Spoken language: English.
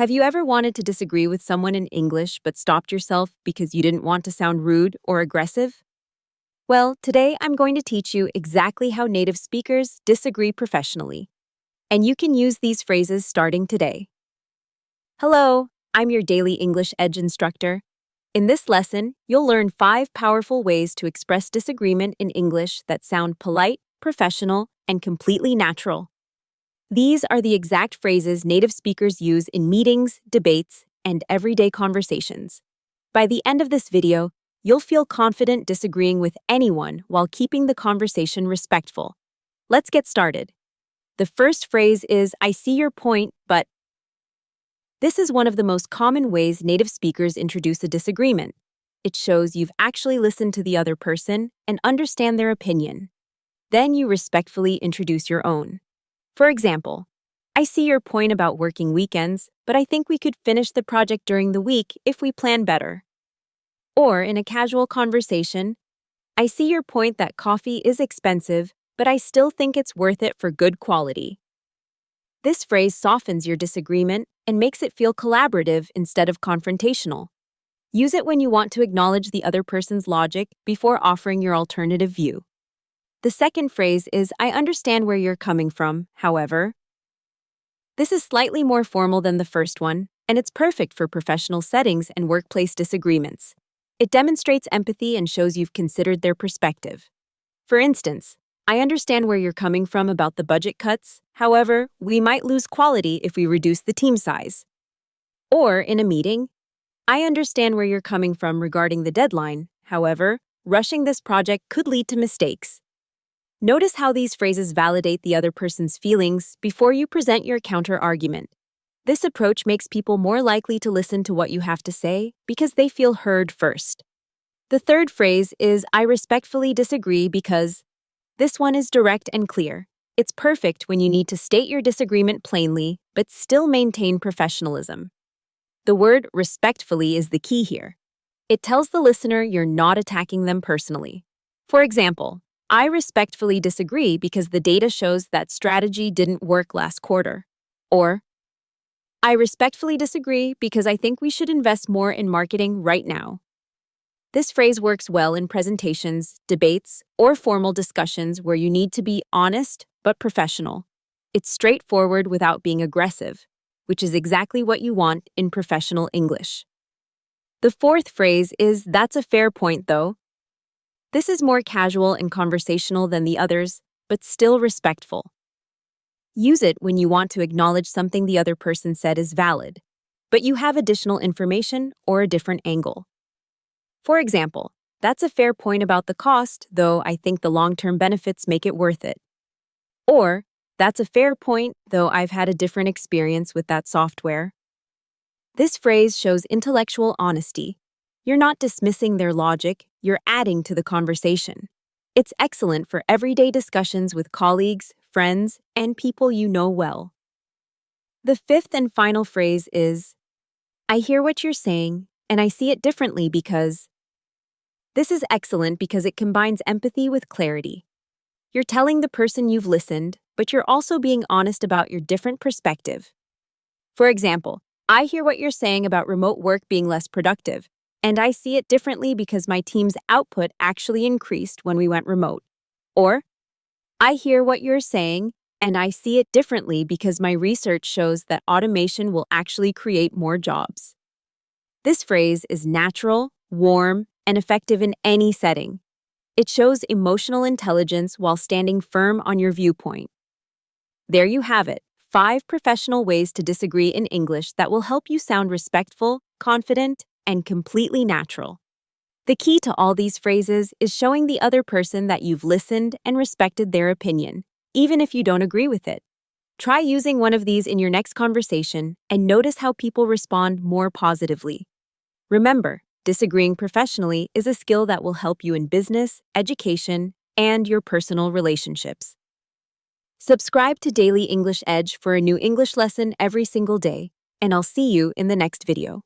Have you ever wanted to disagree with someone in English but stopped yourself because you didn't want to sound rude or aggressive? Well, today I'm going to teach you exactly how native speakers disagree professionally. And you can use these phrases starting today. Hello, I'm your daily English Edge instructor. In this lesson, you'll learn 5 powerful ways to express disagreement in English that sound polite, professional, and completely natural. These are the exact phrases native speakers use in meetings, debates, and everyday conversations. By the end of this video, you'll feel confident disagreeing with anyone while keeping the conversation respectful. Let's get started. The first phrase is, I see your point, but... This is one of the most common ways native speakers introduce a disagreement. It shows you've actually listened to the other person and understand their opinion. Then you respectfully introduce your own. For example, I see your point about working weekends, but I think we could finish the project during the week if we plan better. Or in a casual conversation, I see your point that coffee is expensive, but I still think it's worth it for good quality. This phrase softens your disagreement and makes it feel collaborative instead of confrontational. Use it when you want to acknowledge the other person's logic before offering your alternative view. The second phrase is, I understand where you're coming from, however. This is slightly more formal than the first one, and it's perfect for professional settings and workplace disagreements. It demonstrates empathy and shows you've considered their perspective. For instance, I understand where you're coming from about the budget cuts, however, we might lose quality if we reduce the team size. Or in a meeting, I understand where you're coming from regarding the deadline, however, rushing this project could lead to mistakes. Notice how these phrases validate the other person's feelings before you present your counter-argument. This approach makes people more likely to listen to what you have to say because they feel heard first. The third phrase is, I respectfully disagree because... This one is direct and clear. It's perfect when you need to state your disagreement plainly, but still maintain professionalism. The word respectfully is the key here. It tells the listener you're not attacking them personally. For example, I respectfully disagree because the data shows that strategy didn't work last quarter. Or, I respectfully disagree because I think we should invest more in marketing right now. This phrase works well in presentations, debates, or formal discussions where you need to be honest but professional. It's straightforward without being aggressive, which is exactly what you want in professional English. The fourth phrase is, that's a fair point though. This is more casual and conversational than the others, but still respectful. Use it when you want to acknowledge something the other person said is valid, but you have additional information or a different angle. For example, that's a fair point about the cost, though I think the long-term benefits make it worth it. Or, that's a fair point, though I've had a different experience with that software. This phrase shows intellectual honesty. You're not dismissing their logic, you're adding to the conversation. It's excellent for everyday discussions with colleagues, friends, and people you know well. The fifth and final phrase is, I hear what you're saying, and I see it differently because... This is excellent because it combines empathy with clarity. You're telling the person you've listened, but you're also being honest about your different perspective. For example, I hear what you're saying about remote work being less productive, and I see it differently because my team's output actually increased when we went remote. Or, I hear what you're saying, and I see it differently because my research shows that automation will actually create more jobs. This phrase is natural, warm, and effective in any setting. It shows emotional intelligence while standing firm on your viewpoint. There you have it, 5 professional ways to disagree in English that will help you sound respectful, confident, and completely natural. The key to all these phrases is showing the other person that you've listened and respected their opinion, even if you don't agree with it. Try using one of these in your next conversation and notice how people respond more positively. Remember, disagreeing professionally is a skill that will help you in business, education, and your personal relationships. Subscribe to Daily English Edge for a new English lesson every single day, and I'll see you in the next video.